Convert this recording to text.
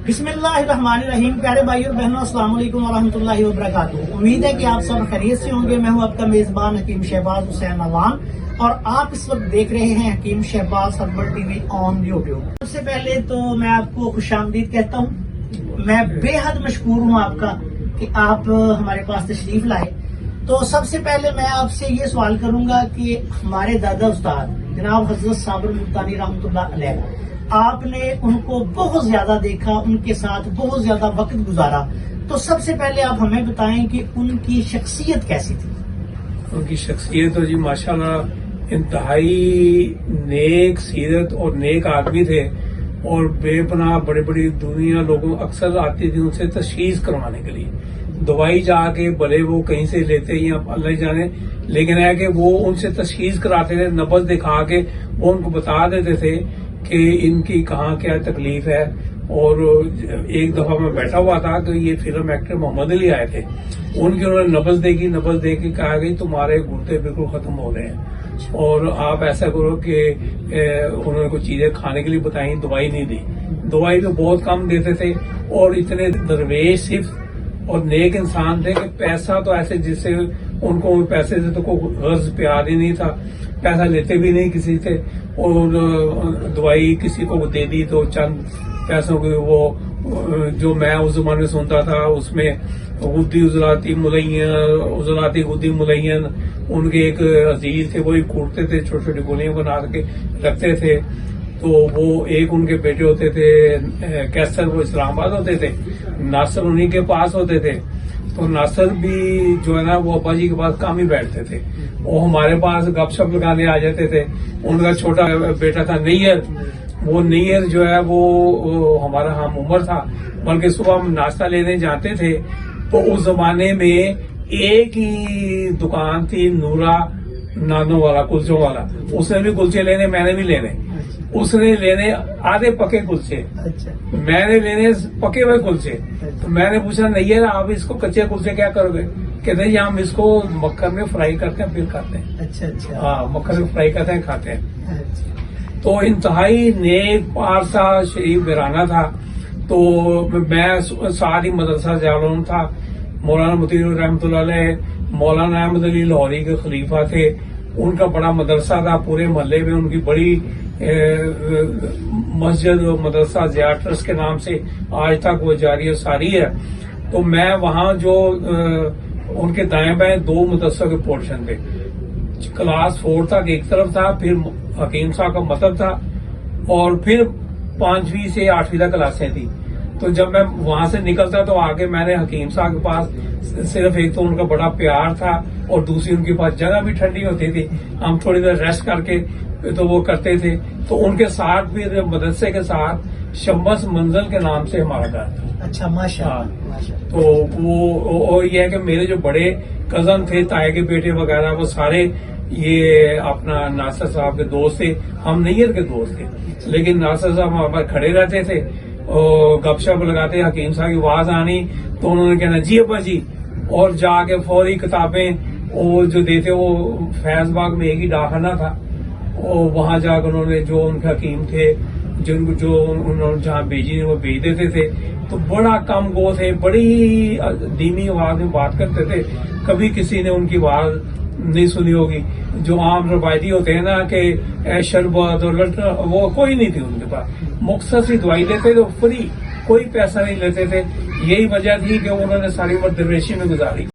बिस्मिल्लाहिर्रहमानिर्रहीम। प्यारे भाई और बहनों, अस्सलाम वालेकुम वरहमतुल्लाहि वबरकातुहू। उम्मीद है कि आप सब खैरियत से होंगे। मैं हूं आपका मेजबान हकीम शहबाज हुसैन अवान और आप इस वक्त देख रहे हैं Hakeem Shahbaz herbal TV on YouTube. सबसे पहले तो मैं आपको खुशामदीद कहता हूं। मैं बेहद मशकूर हूं आपका कि आप हमारे पास तशरीफ लाए। तो सबसे पहले मैं आपसे ये सवाल करूंगा कि हमारे दादा उस्ताद जनाब हजरत साबिर मुल्तानी रहमतुल्लाह अलैह, आपने उनको बहुत ज्यादा देखा, उनके साथ बहुत ज्यादा वक्त गुजारा, तो सबसे पहले आप हमें बताएं कि उनकी शख्सियत कैसी थी। उनकी शख्सियत तो जी माशाल्लाह इंतहाई नेक सीरत और नेक आदमी थे और बेपनाह बड़ी बड़ी दुनिया लोगों अक्सर आती थी उनसे तशखीस करवाने के लिए। दवाई जाके भले वो कहीं से लेते या अल्लाह जाने, लेकिन है कि वो उनसे तशखीस कराते थे, नब्ज दिखा के वो उनको बता देते थे कि इनकी कहाँ क्या तकलीफ है। और एक दफा मैं बैठा हुआ था तो ये फिल्म एक्टर मोहम्मद अली आए थे, उनकी उन्होंने नब्ज देखी, कहा गई तुम्हारे गुर्दे बिल्कुल खत्म हो रहे हैं और आप ऐसा करो कि उन्होंने कुछ चीजें खाने के लिए बताई, दवाई नहीं दी। दवाई तो बहुत कम देते थे और इतने दरवेश सिर्फ और नेक इंसान थे कि पैसा तो ऐसे जिससे उनको पैसे से तो कोई गर्ज प्यार ही नहीं था, पैसा लेते भी नहीं किसी से। और दवाई किसी को दे दी तो चंद पैसों की वो जो मैं उस जमाने में सुनता था उसमें गुद्दी उजलाती गुद्दी मुलैयन उनके एक अजीज थे, वही कूटते थे, छोटी छोटी गोलियां बना के रखते थे। तो वो एक उनके बेटे होते थे कैसर, वो इस्लामाबाद होते थे, नासर उन्हीं के पास होते थे। तो नासर भी जो है ना वो अब्बा जी के पास काम ही बैठते थे, वो हमारे पास गपशप लगाने आ जाते थे। उनका छोटा बेटा था नैयर, वो नैयर जो है वो हमारा हम उम्र था, बल्कि सुबह हम नाश्ता लेने जाते थे तो उस जमाने में एक ही दुकान थी नूरा नानो वाला, कुलचों वाला। उसने भी कुलचे लेने, मैंने भी लेने। उसने लेने आधे पके कुलचे, मैंने लेने पके हुए कुलचे। तो मैंने पूछा नैयर आप इसको कच्चे कुलचे क्या करोगे? कहते हैं हम इसको मक्खन में फ्राई करते हैं फिर खाते हैं। अच्छा। हाँ, मक्खन में फ्राई करते हैं खाते हैं। तो इंतहाई नेक पारसा शरीफ घराना था। तो मैं सारी मदरसा जालूम था। मौलाना मुतीर रहमतुल्लाह अलैह मौलाना अहमद अली लाहौरी के खलीफा थे, उनका बड़ा मदरसा था पूरे मोहल्ले में। उनकी बड़ी मस्जिद मदरसा ज़िया ट्रस्ट के नाम से आज तक वो जारी और सारी है। तो मैं वहां जो उनके दाएं बाएं दो मदरसों के पोर्शन थे, क्लास 4 तक एक तरफ था, फिर हकीम साहब का मतलब था और फिर 5वीं से 8वीं तक क्लासें थी। तो जब मैं वहां से निकलता तो आगे मैंने हकीम साहब के पास सिर्फ एक तो उनका बड़ा प्यार था और दूसरी उनके पास जगह भी ठंडी होती थी, हम थोड़ी देर रेस्ट करके तो वो करते थे। तो उनके साथ फिर मदरसे के साथ शम्बस मंजिल के नाम से हमारा घर था। अच्छा, माशाअल्लाह। तो वो और ये है कि मेरे जो बड़े कजन थे, ताए के बेटे वगैरह, वो सारे ये अपना नासर साहब के दोस्त थे, हम नैयर के दोस्त थे। लेकिन नासर साहब हमारे पास खड़े रहते थे और गपशप लगाते, हकीम साहब की आवाज आनी तो उन्होंने कहना जी अब्बा जी, और जाके फौरी किताबें वो जो देते, वो फैजबाग में एक ही डाकखाना था, और वहां जाकर उन्होंने जो उनके हकीम थे जिनको जो उन्होंने जहाँ भेजी वो भेज देते थे। तो बड़ा कम गो थे, बड़ी धीमी आवाज में बात करते थे, कभी किसी ने उनकी आवाज नहीं सुनी होगी। जो आम रवायती होते हैं ना कि शरबत और लट, वो कोई नहीं थी उनके पास। मुख्तसर सी दवाई देते थे फ्री, कोई पैसा नहीं लेते थे। यही वजह थी कि उन्होंने सारी उम्र दरवेशी में गुजारी।